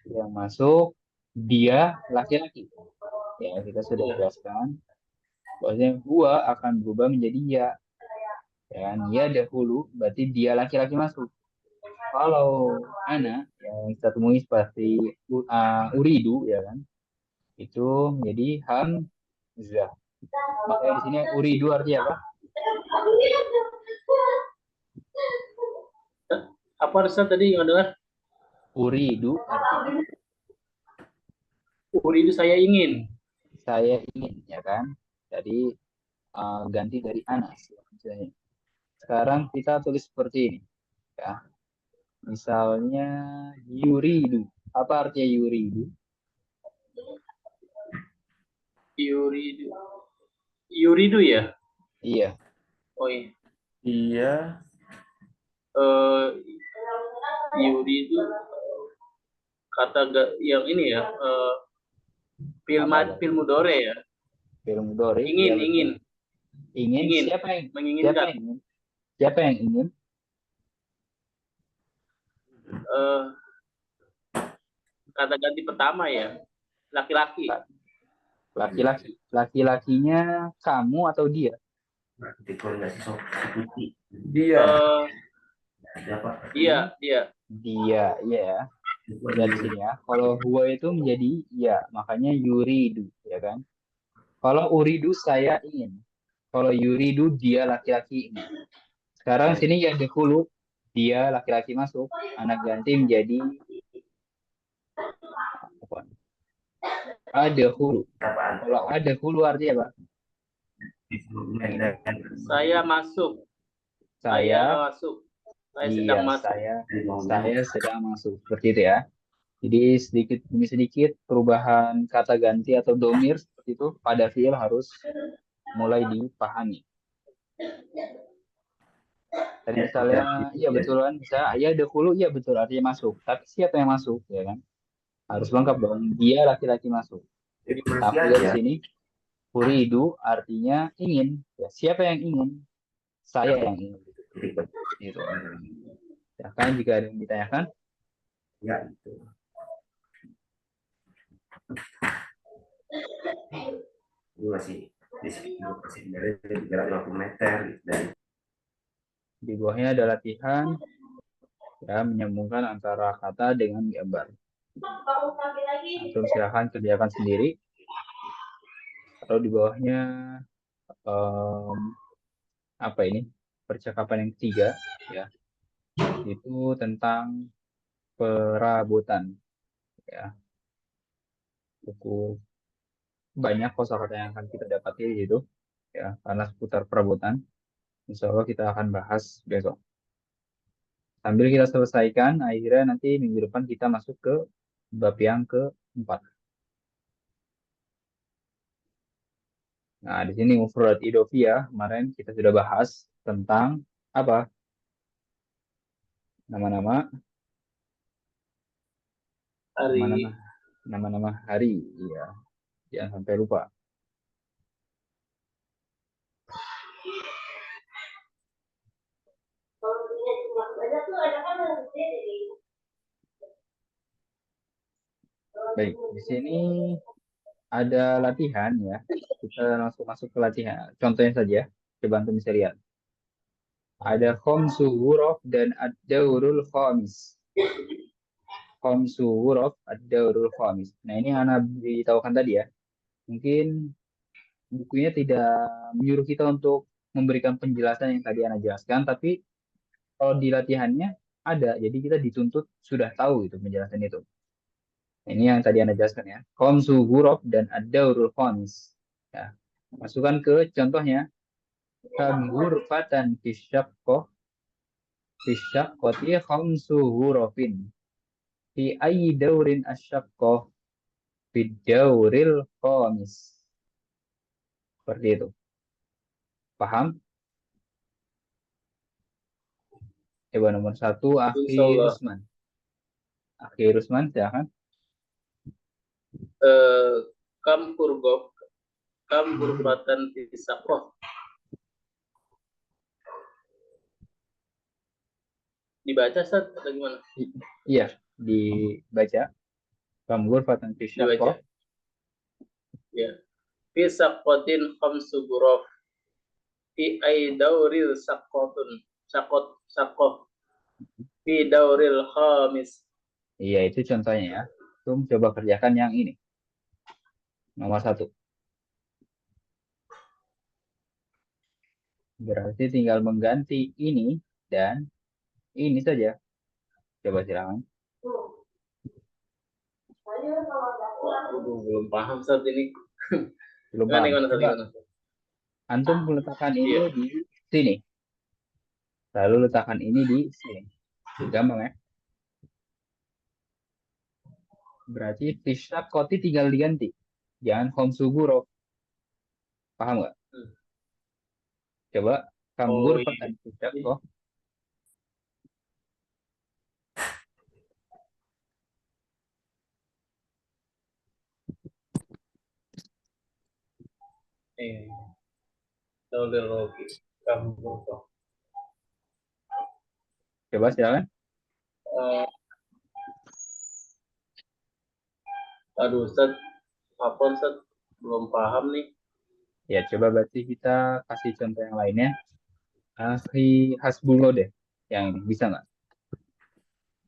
S1: Yang masuk dia laki-laki. Ya, kita sudah jelaskan. Bahwasanya gua akan berubah menjadi ya. Ya, ya dahulu berarti dia laki-laki masuk. Kalau ana yang kita temui seperti uridu ya kan, itu menjadi hamzah. Makanya di sini uridu artinya apa?
S4: Apa Ustaz tadi yang dengar?
S1: Uridu artinya
S4: Uridu saya ingin.
S1: saya ingin, ya kan? Jadi ganti dari Anas. Misalnya. Sekarang kita tulis seperti ini, ya. Misalnya yuridu. Apa artinya yuridu?
S4: Yuridu. Yuridu ya?
S1: Iya.
S4: Oh iya.
S3: Iya.
S4: Eh, Yuridu kata yang ini ya. Fil mudore ya.
S1: Fil mudhari.
S4: Ingin,
S1: Ya, betul.
S4: ingin.
S1: Ingin.
S4: Ingin.
S1: Siapa yang
S4: Menginginkan.
S1: ingin? Siapa yang ingin?
S4: Kata ganti pertama ya. Laki-laki.
S1: Laki-laki. Laki-lakinya kamu atau dia?
S3: Dia.
S4: Iya, dia.
S1: Dia, ya. Lihat di sini ya. Kalau huwa itu menjadi ya, makanya yuridu, ya kan? Kalau uridu saya ingin. Kalau yuridu dia laki-laki ingin. Sekarang sini ya dahulu dia laki-laki masuk, anak ganti menjadi apa? Ada hulu. Kalau ada hulu artinya apa?
S4: Saya masuk.
S1: Saya
S4: masuk. Saya sedang masuk.
S1: Saya sedang masuk. Seperti itu ya. Jadi sedikit demi sedikit perubahan kata ganti atau domir seperti itu pada fiil harus mulai dipahami. Tadi misalnya, iya betul kan, misalnya ayah dahulu, iya betul artinya masuk. Tapi siapa yang masuk, ya kan? Harus lengkap dong. Dia laki-laki masuk. Tapi dari sini, uridu artinya ingin. Ya, siapa yang ingin? Saya yang ingin. Gitu. Ya kan, jika ada yang ditanyakan,
S3: Ya, itu. Ini masih di sekitar dari 350 meter dari
S1: di bawahnya ada latihan ya menyambungkan antara kata dengan gambar. Antum silakan kerjakan sendiri. Atau di bawahnya apa ini? Percakapan yang ketiga ya. Itu tentang perabotan ya. Cukup banyak kosakata yang akan kita dapati di situ ya karena seputar perabotan. Insya Allah kita akan bahas besok. Sambil kita selesaikan, akhirnya nanti minggu depan kita masuk ke bab yang keempat. Nah, di sini mufrad idhofiyah kemarin kita sudah bahas tentang apa? Nama-nama
S4: Hari.
S1: nama-nama hari, iya. Jangan sampai lupa. Baik, di sini ada latihan ya. Kita langsung masuk ke latihan. Contohnya saja, coba antum bisa lihat. Ada khamsu huruf dan ad-daurul khamis. Khamsu huruf ad-daurul khamis. Nah, ini yang Anda beritahukan tadi ya. Mungkin bukunya tidak menyuruh kita untuk memberikan penjelasan yang tadi Anda jelaskan, tapi kalau di latihannya ada. Jadi kita dituntut sudah tahu itu penjelasan itu. Ini yang tadi Anda jelaskan ya. Khamsu huruf dan ad-daurul khamis. Ya. Masukkan ke contohnya. Kam hurfatan fisyaqqah fisyaqqati khamsu hurufin. Fi ayyi daurin asyaqqah fi dauril khamis. Seperti itu. Paham? Coba nomor 1, Akhi
S4: Insyaallah.
S1: Rusman. Akhi Rusman, silakan.
S4: Kam hurfatan fisaqah. Dibaca Ustaz atau gimana?
S1: Iya, dibaca. Kam hurfatan fisyaqqah.
S4: Dibaca. Ya. Fisaqatin khamsu huruf. Fi ay dauril saqatun. Saqah. Fi dauril khamis.
S1: Iya, itu contohnya ya. Coba kerjakan yang ini. Nomor 1. Berarti tinggal mengganti ini dan ini saja. Coba silakan.
S4: Waduh, belum paham saat ini.
S1: Belum
S4: Gimana,
S1: paham.
S4: gimana, Ustaz,
S1: Coba
S4: gimana?
S1: antum meletakkan ini
S4: Iya.
S1: di sini. Lalu letakkan ini di sini. Gampang ya? Berarti fisyak koti tinggal diganti. Jangan homsuguro. Paham nggak?
S4: Hmm.
S1: Coba kamu
S4: Oh,
S1: gurfatan
S4: iya.
S1: fisyak kok.
S4: Tolil rogi. Kamu kok.
S1: Coba silakan.
S4: Aduh, Ustaz, apa Ustaz? Belum paham nih.
S1: Ya, coba berarti kita kasih contoh yang lainnya. Akhi hasbungo deh. Yang ini bisa nggak?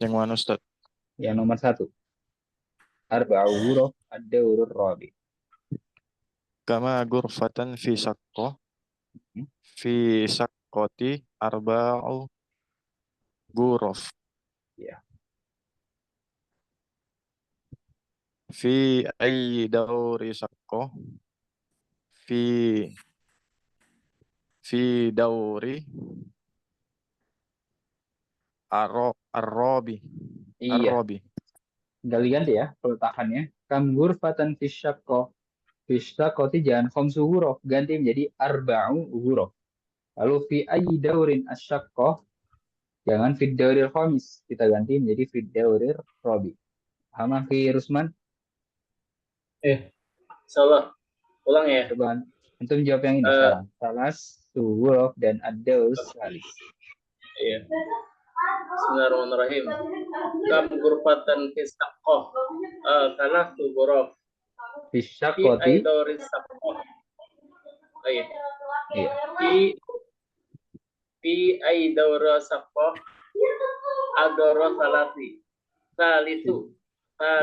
S2: Yang mana Ustaz?
S1: Yang nomor 1. Arba'u huruf ad-daurur rabi.
S2: Kama gurfatan fi saqqah
S1: Hmm.
S2: fi saqqati arba'u ghuraf.
S1: Ya.
S2: Fi ayyi dauri saqqah fi dauri ar-rabi.
S1: Iya. Tinggal diganti ya peletakannya. Kam gurfatan fisyakko. Fisyakkoti jangan khamsu huruf. Ganti menjadi arba'u huruf. Lalu fi ayyi daurin asyakko. Jangan fi dauril khamis. Kita ganti menjadi fi dauril rabi. Paham Akhi Rusman?
S4: Salah. Ulang ya.
S1: Coba antum jawab yang ini sekarang. Salas, huruf dan ad-daus salis.
S4: Iya. Bismillahirrahmanirrahim. Kam gurfatan fisakoh. Karena tu guruf. Fi
S1: Fisyakkoti.
S4: aidoris sakoh. Iya.
S1: Iya.
S4: Fi aidora sakoh. Adoro salasi. Salisu.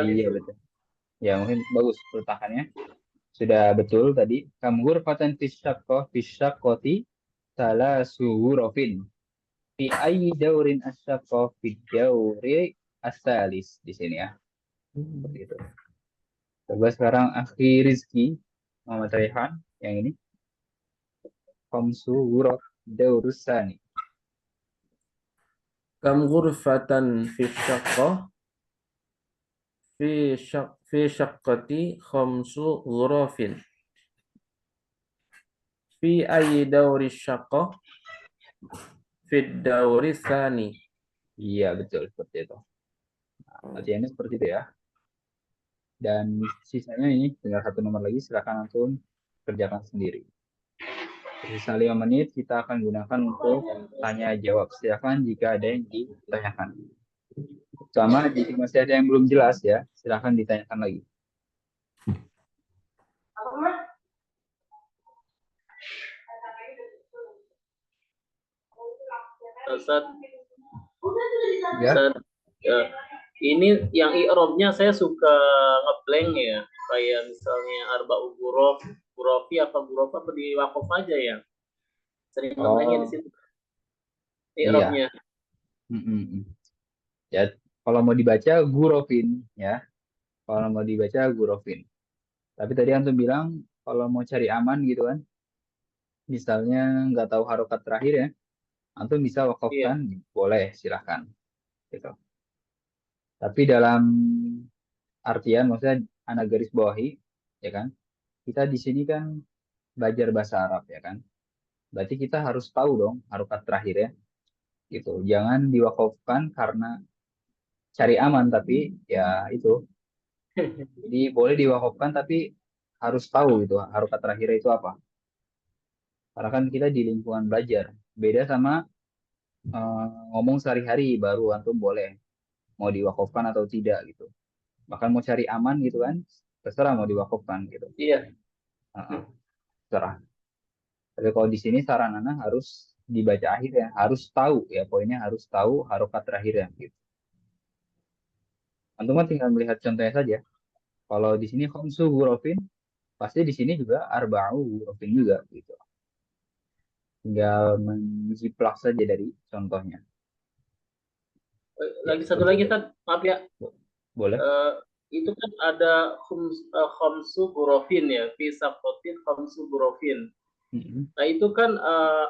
S1: Iya betul. Ya mungkin bagus peletakannya. Sudah betul tadi. Kamgur fatan fisyakkoti salasu hurufin. Fi ayyi daurin asyakko fi dauri asalis. Di sini ya. Seperti itu. Coba sekarang Akhi Rizki Muhammad Rehan yang ini. Khamsu huruf daurusani.
S5: Kam ghurfatan fi syaqqah fi syaqqati khamsu ghurafin. Fi ayyi dauri syaqqah fi dauri tsani.
S1: Iya betul seperti itu. Nah, latihannya seperti itu ya. Dan sisanya ini tinggal 1 nomor lagi. Silakan langsung kerjakan sendiri. Sisa 5 menit kita akan gunakan untuk tanya jawab. Silakan jika ada yang ditanyakan. Sama jika masih ada yang belum jelas ya, silakan ditanyakan lagi.
S4: Ustaz,
S1: Ya.
S4: Ustaz, ini yang i'rabnya saya suka ngeblank ya. Kayak misalnya arba'u huruf, hurofi apa huruf apa di wakaf aja ya. Sering ngeblanknya di situ. I'rabnya.
S1: Ya, kalau mau dibaca gurofin ya. Kalau mau dibaca gurofin. Tapi tadi antum bilang kalau mau cari aman gitu kan. Misalnya nggak tahu harokat terakhir ya. Antum bisa wakafkan, boleh silahkan. Gitu. Tapi dalam artian maksudnya anak garis bawahi ya kan. Kita di sini kan belajar bahasa Arab ya kan. Berarti kita harus tahu dong harokat terakhir ya. Gitu. Jangan diwakafkan karena cari aman tapi ya itu. Jadi boleh diwakafkan tapi harus tahu gitu harokat terakhir itu apa. Karena kan kita di lingkungan belajar. Beda sama ngomong sehari-hari baru antum boleh mau diwakafkan atau tidak gitu. Bahkan mau cari aman gitu kan, terserah mau diwakafkan gitu.
S4: Iya.
S1: Terserah. Tapi kalau di sini saran anak harus dibaca akhir ya, harus tahu ya poinnya harus tahu harokat terakhir ya gitu. Antum kan tinggal melihat contohnya saja. Kalau di sini khamsu hurufin, pasti di sini juga arba'u hurufin juga gitu. Tinggal menjiplak saja dari contohnya.
S4: Lagi satu lagi, Tad. Maaf ya.
S1: Boleh.
S4: itu kan ada khamsu gurofin ya, fi sakotin khamsu gurofin.
S1: Mm-mm.
S4: Nah itu kan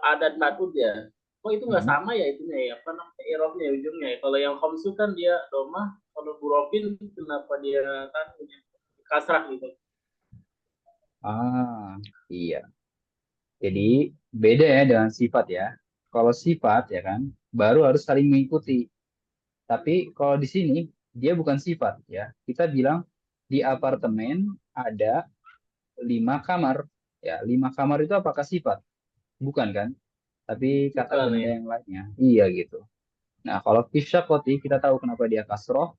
S4: adat madud ya. Oh itu nggak
S1: Mm-mm.
S4: sama ya itunya ya, apa namanya irobnya ujungnya ya. Kalau yang khamsu kan dia domah, kalau gurofin kenapa dia kan kasrah gitu.
S1: Ah, iya. Jadi beda ya dengan sifat ya. Kalau sifat ya kan, baru harus saling mengikuti. Tapi kalau di sini dia bukan sifat ya. Kita bilang di apartemen ada 5 kamar. Ya, 5 kamar itu apakah sifat? Bukan kan? Tapi kata
S4: Bukan
S1: benda
S4: ya.
S1: yang lainnya. Iya gitu. Nah, kalau fi syaqati kita tahu kenapa dia kasroh.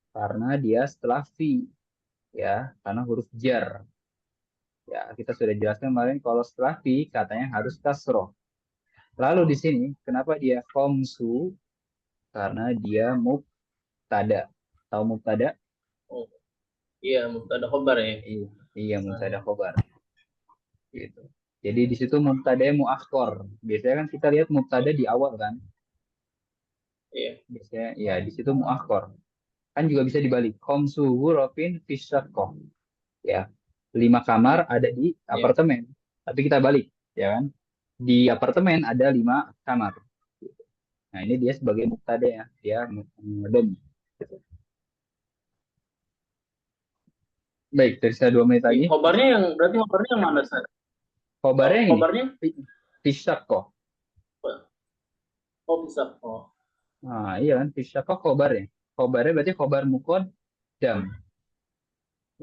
S1: Karena dia setelah fi. Ya, karena huruf jar. Ya, kita sudah jelaskan kemarin kalau setelah fi katanya harus kasroh. Lalu di sini kenapa dia khamsu? Karena dia mubtada. Tahu mubtada?
S4: Oh iya, mubtada khobar ya.
S1: Iya, iya mubtada khobar. Gitu. Jadi di situ mubtada muakhor. Biasanya kan kita lihat mubtada di awal kan.
S4: Iya.
S1: Biasanya ya di situ muakhor. Kan juga bisa dibalik. Khamsu ghurafin fi syaqqah. Ya. 5 kamar ada di
S4: Iya.
S1: apartemen. Tapi kita balik, ya kan? Di apartemen ada 5 kamar. Nah, ini dia sebagai mubtada ya. Dia mudom. Baik, tersisa 2 menit lagi.
S4: Khobarnya yang berarti khobarnya yang mana Ustaz?
S1: Khobarnya yang ini.
S4: Khobarnya
S1: Fi syaqqah.
S4: oh bisa. Oh.
S1: Nah, iya kan? Fi syaqqah khobarnya. Khobarnya berarti khobar muqaddam.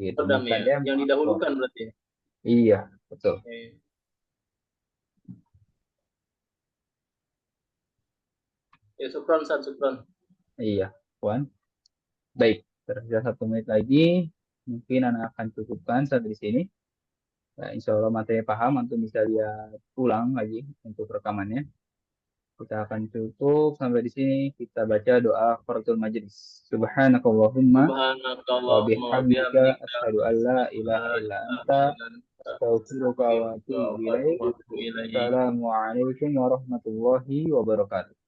S1: Gitu,
S4: Kodam ya,
S1: mubtada
S4: yang
S1: muakhor.
S4: didahulukan berarti.
S1: Iya, betul.
S4: Oke. Ya, syukran Ustaz, syukran.
S1: Iya, Wan. Baik, tersisa 1 menit lagi. Mungkin anak akan cukupkan sampai di sini. Nah, insya Allah materi paham, antum bisa lihat ulang lagi untuk rekamannya. Kita akan cukup sampai di sini. Kita baca doa kafaratul majelis. Subhanakallahumma wa
S4: Subhanakallahumma wa
S1: bihamdika
S4: bihamdika
S1: asyhadu an la ilaha illa anta astaghfiruka wa atubu ilaik. Assalamualaikum warahmatullahi wabarakatuh.